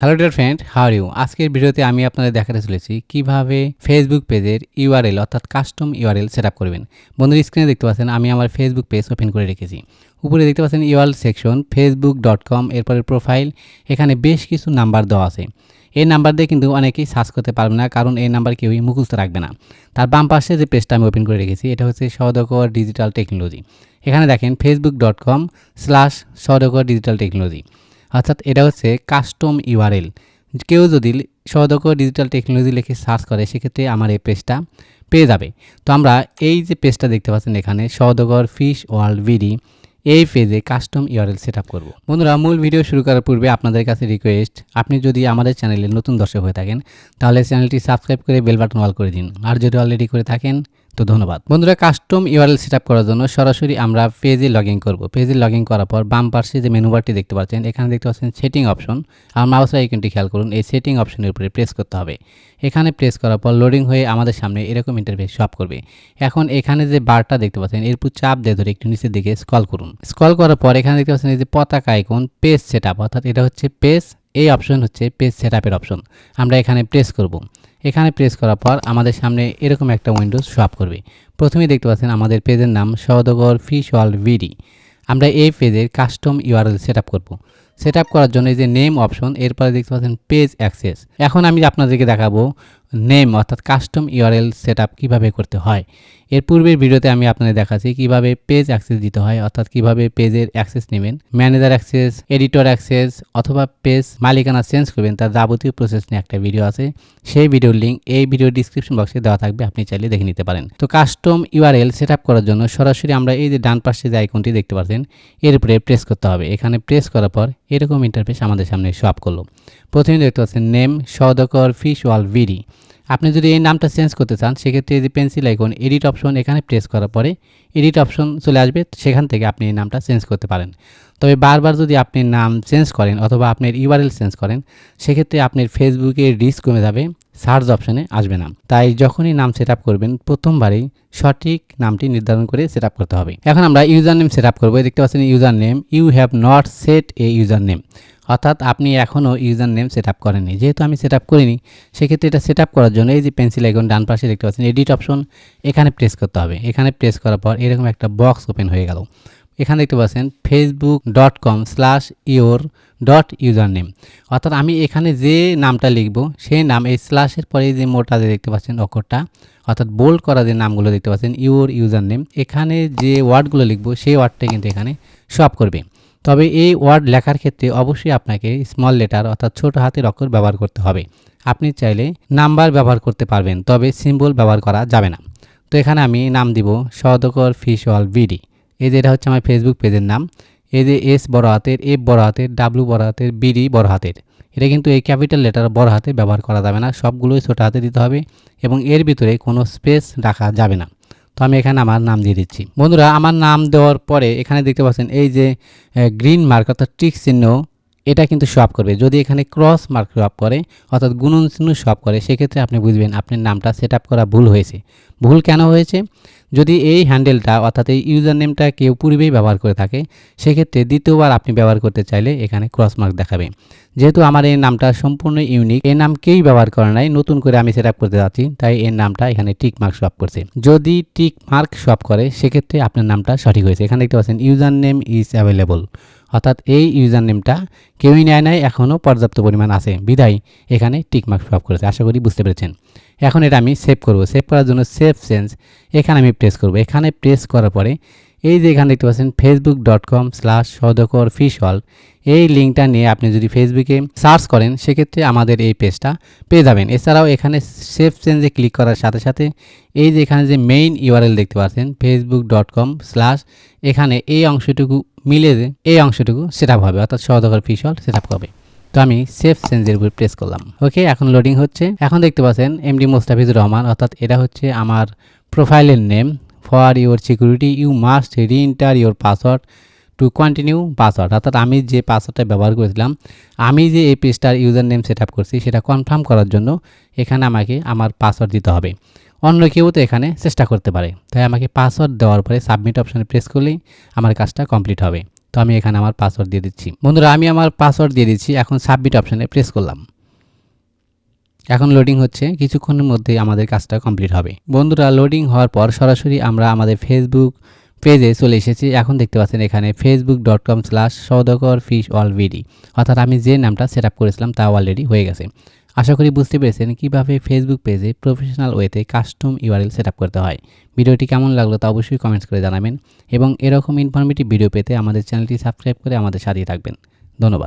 Hello dear friend, how are you? আজকের ভিডিওতে আমি আপনাদের দেখাতে চলেছি কিভাবে ফেসবুক পেজের ইউআরএল অর্থাৎ কাস্টম ইউআরএল সেটআপ করবেন। বন্ধুরা, স্ক্রিনে দেখতে পাচ্ছেন আমি আমার ফেসবুক পেজ ওপেন করে রেখেছি। উপরে দেখতে পাচ্ছেন ইউআরএল সেকশন facebook.com, এরপরে প্রোফাইল। এখানে বেশ কিছু নাম্বার দেওয়া আছে। এই নাম্বার দিয়ে কিন্তু অনেকেই সার্চ করতে পারবে না, কারণ এই নাম্বার কেউই মুখস্থ রাখবে না। তার বাম পাশে যে পেজটা আমি ওপেন করে রেখেছি এটা হচ্ছে সওদাগর ডিজিটাল টেকনোলজি। এখানে দেখেন facebook.com/সওদাগর ডিজিটাল টেকনোলজি, অর্থাৎ এটা হচ্ছে কাস্টম ইউআরএল। কেউ যদি সওদাগর ডিজিটাল টেকনোলজি লিখে সার্চ করে সেক্ষেত্রে আমার এই পেজটা পেয়ে যাবে। তো আমরা এই যে পেজটা দেখতে পাচ্ছেন এখানে সওদাগর ফিশ ওয়ার্ল্ড ভিডি, এই পেজে কাস্টম ইউআরএল সেট আপ করবো। বন্ধুরা, মূল ভিডিও শুরু করার পূর্বে আপনাদের কাছে রিকোয়েস্ট, আপনি যদি আমাদের চ্যানেলে নতুন দর্শক হয়ে থাকেন তাহলে চ্যানেলটি সাবস্ক্রাইব করে বেল বাটন অল করে দিন, আর যদি অলরেডি করে থাকেন তো ধন্যবাদ। বন্ধুরা, কাস্টম ইউআরএল সেটআপ করার জন্য সরাসরি আমরা পেজে লগ ইন করবো। পেজে লগ ইন করার পর বাম পাশে যে মেনু বারটি দেখতে পাচ্ছেন এখানে দেখতে পাচ্ছেন সেটিং অপশন, আর মাউস আইকনটি খেয়াল করুন। এই সেটিং অপশনের উপরে প্রেস করতে হবে। এখানে প্রেস করার পর লোডিং হয়ে আমাদের সামনে এরকম ইন্টারফেস শো আপ করবে। এখন এখানে যে বারটা দেখতে পাচ্ছেন এর উপর চাপ দিয়ে ধরে একটু নিচের দিকে স্ক্রল করুন। স্ক্রল করার পর এখানে দেখতে পাচ্ছেন এই যে পতাকা আইকন পেজ সেটআপ, অর্থাৎ এটা হচ্ছে পেজ, এই অপশন হচ্ছে পেজ সেটআপের অপশন। আমরা এখানে প্রেস করব। এখানে প্রেস করার পর আমাদের সামনে এরকম একটা উইন্ডোজ শো আপ করবে। প্রথমেই দেখতে পাচ্ছেন আমাদের পেজের নাম সওদাগর ফিশ ওয়ার্ল্ড ভিডি। আমরা এই পেজের কাস্টম ইউআরএল সেটআপ করব। সেটআপ করার জন্য এই যে নেম অপশন, এরপরে দেখতে পাচ্ছেন পেজ অ্যাক্সেস। এখন আমি আপনাদেরকে দেখাবো নেম অর্থাৎ কাস্টম ইউআরএল সেটআপ কিভাবে করতে হয়। এর পূর্বের ভিডিওতে আমি আপনাদের দেখাচ্ছি কিভাবে পেজ অ্যাক্সেস দিতে হয়, অর্থাৎ কিভাবে পেজের অ্যাক্সেস নেবেন, ম্যানেজার অ্যাক্সেস, এডিটর অ্যাক্সেস অথবা পেজ মালিকানা চেঞ্জ করবেন, তার যাবতীয় প্রসেস নিয়ে একটা ভিডিও আছে। সেই ভিডিওর লিঙ্ক এই ভিডিও ডিসক্রিপশন বক্সে দেওয়া থাকবে, আপনি চাইলে দেখে নিতে পারেন। তো কাস্টম ইউআরএল সেটআপ করার জন্য সরাসরি আমরা এই যে ডান পাশে যে আইকনটি দেখতে পাচ্ছেন এর উপরে প্রেস করতে হবে। এখানে প্রেস করার পর এরকম ইন্টারফেস আমাদের সামনে শো আপ করলো। প্রথমে দেখতে পাচ্ছেন নেম সওদাগর ফিশ ওয়ার্ল্ড ভিডি। আপনি যদি এই নামটা চেঞ্জ করতে চান সেক্ষেত্রে এই যে পেন্সিল আইকন এডিট অপশন, এখানে প্রেস করার পরে এডিট অপশন চলে আসবে, সেখান থেকে আপনি এই নামটা চেঞ্জ করতে পারেন। তবে বারবার যদি আপনি নাম চেঞ্জ করেন অথবা আপনার ইউআরএল চেঞ্জ করেন সেক্ষেত্রে আপনার ফেসবুকের রিচ কমে যাবে, সার্চ অপশনে আসবে না। তাই যখনই নাম সেট আপ করবেন প্রথমবারেই সঠিক নামটি নির্ধারণ করে সেট আপ করতে হবে। এখন আমরা ইউজার নেম সেট আপ করবো। দেখতে পাচ্ছেন user name, you have not set a user name, অর্থাৎ আপনি এখনও ইউজার নেম সেট আপ করেননি। যেহেতু আমি সেট আপ করিনি সেক্ষেত্রে এটা সেট আপ করার জন্য এই যে পেন্সিল আইকন ডান পাশে দেখতে পাচ্ছেন এডিট অপশন, এখানে প্রেস করতে হবে। এখানে প্রেস করার পর এরকম একটা বক্স ওপেন হয়ে গেল। এখানে দেখতে পাচ্ছেন facebook.com/your.username, অর্থাৎ আমি এখানে যে নামটা লিখব সেই নাম এই স্ল্যাশের পরে যে মোটা যে দেখতে পাচ্ছেন অক্ষরটা, অর্থাৎ বোল্ড করা যে নামগুলো দেখতে পাচ্ছেন ইউর ইউজার নেম, এখানে যে ওয়ার্ডগুলো লিখব সেই ওয়ার্ডটাই কিন্তু এখানে শো আপ করবে। তবে এই ওয়ার্ড লেখার ক্ষেত্রে অবশ্যই আপনাকে স্মল লেটার অর্থাৎ ছোট হাতের অক্ষর ব্যবহার করতে হবে। আপনি চাইলে নাম্বার ব্যবহার করতে পারবেন, তবে সিম্বল ব্যবহার করা যাবে না। তো এখানে আমি নাম দিব সওদাগর ফিশ ওয়ার্ল্ড ভিডি। এই যে এটা হচ্ছে আমার ফেসবুক পেজের নাম। এই যে এস বড় হাতের, এফ বড় হাতের, ডাব্লিউ বড় হাতের, বিডি বড় হাতের। এটা কিন্তু এই ক্যাপিটাল লেটার বড় হাতে ব্যবহার করা যাবে না, সবগুলোই ছোট হাতে দিতে হবে এবং এর ভিতরে কোনো স্পেস রাখা যাবে না। তো আমি এখানে আমার নাম দিয়ে দিচ্ছি। বন্ধুরা, আমার নাম দেওয়ার পরে এখানে দেখতে পাচ্ছেন এই যে গ্রিন মার্ক অর্থাৎ টিক চিহ্ন, এটা কিন্তু শো আপ করবে। যদি এখানে ক্রস মার্ক শো আপ করে অর্থাৎ গুণন চিহ্ন শো আপ করে সেক্ষেত্রে আপনি বুঝবেন আপনার নামটা সেট আপ করা ভুল হয়েছে। ভুল কেন হয়েছে? যদি এই হ্যান্ডেলটা অর্থাৎ এই ইউজার নেমটা কেউ পূর্বেই ব্যবহার করে থাকে সেক্ষেত্রে দ্বিতীয়বার আপনি ব্যবহার করতে চাইলে এখানে ক্রস মার্ক দেখাবে। যেহেতু আমার এই নামটা সম্পূর্ণ ইউনিক, এই নাম কেউই ব্যবহার করে নাই, নতুন করে আমি সেট আপ করতে যাচ্ছি, তাই এর নামটা এখানে টিক মার্ক শো আপ করছে। যদি টিক মার্ক শো আপ করে সেক্ষেত্রে আপনার নামটা সঠিক হয়েছে। এখানে দেখতে পাচ্ছেন ইউজার নেম ইজ অ্যাভেলেবল, অর্থাৎ এই ইউজার নেমটা কেউই নেয় নাই, এখনও পর্যাপ্ত পরিমাণ আছে বিধায় এখানে টিক মার্ক শো আপ করেছে। আশা করি বুঝতে পেরেছেন। এখন এটা আমি সেভ করব। সেভ করার জন্য সেভ চেঞ্জ এখানে আমি প্রেস করব। এখানে প্রেস করার পরে এই যে এখানে দেখতে পাচ্ছেন facebook.com/সওদাগর ফিশ ওয়ার্ল্ড, এই লিঙ্কটা নিয়ে আপনি যদি ফেসবুকে সার্চ করেন সেক্ষেত্রে আমাদের এই পেজটা পেয়ে যাবেন। এছাড়াও এখানে সেভ চেঞ্জে ক্লিক করার সাথে সাথে এই যে এখানে যে মেইন ইউআরএল দেখতে পাচ্ছেন facebook.com/ এখানে এই অংশটুকু মিলে এই অংশটুকু সেট আপ হবে, অর্থাৎ সওদাগর ফিশ ওয়ার্ল্ড সেট আপ হবে। তো আমি সেভ চেঞ্জের উপর প্রেস করলাম। ওকে, এখন লোডিং হচ্ছে। এখন দেখতে পাচ্ছেন এমডি মোস্তাফিজুর রহমান, অর্থাৎ এটা হচ্ছে আমার প্রোফাইলের name. For your security you must reenter your password to continue password, অর্থাৎ আমি যে পাসওয়ার্ডটা ব্যবহার করেছিলাম, আমি যে এই পেজটার ইউজার নেম সেট আপ করছি সেটা কনফার্ম করার জন্য এখানে আমাকে আমার পাসওয়ার্ড দিতে হবে। অন্য কেউ তো এখানে চেষ্টা করতে পারে, তাই আমাকে পাসওয়ার্ড দেওয়ার পরে সাবমিট অপশানে প্রেস করলেই আমার কাজটা কমপ্লিট হবে। তো আমি এখানে আমার পাসওয়ার্ড দিয়ে দিচ্ছি। বন্ধুরা আমি আমার পাসওয়ার্ড দিয়ে দিচ্ছি, এখন সাবমিট অপশানে প্রেস করলাম। এখন লোডিং হচ্ছে, কিছুক্ষণের মধ্যেই আমাদের কাজটা কমপ্লিট হবে। বন্ধুরা লোডিং হওয়ার পর সরাসরি আমরা আমাদের ফেসবুক পেজে চলে এসেছি। এখন দেখতে পাচ্ছেন এখানে facebook.com/saudagarfishallvd, অর্থাৎ আমি যে নামটা সেট আপ করেছিলাম তা অলরেডি হয়ে গেছে। আশা করি বুঝতে পেরেছেন কীভাবে ফেসবুক পেজে প্রফেশনাল ওয়েতে কাস্টম ইউআরএল সেট আপ করতে হয়। ভিডিওটি কেমন লাগলো তা অবশ্যই কমেন্টস করে জানাবেন এবং এরকম ইনফরমেটিভ ভিডিও পেতে আমাদের চ্যানেলটি সাবস্ক্রাইব করে আমাদের সাথেই থাকবেন। ধন্যবাদ।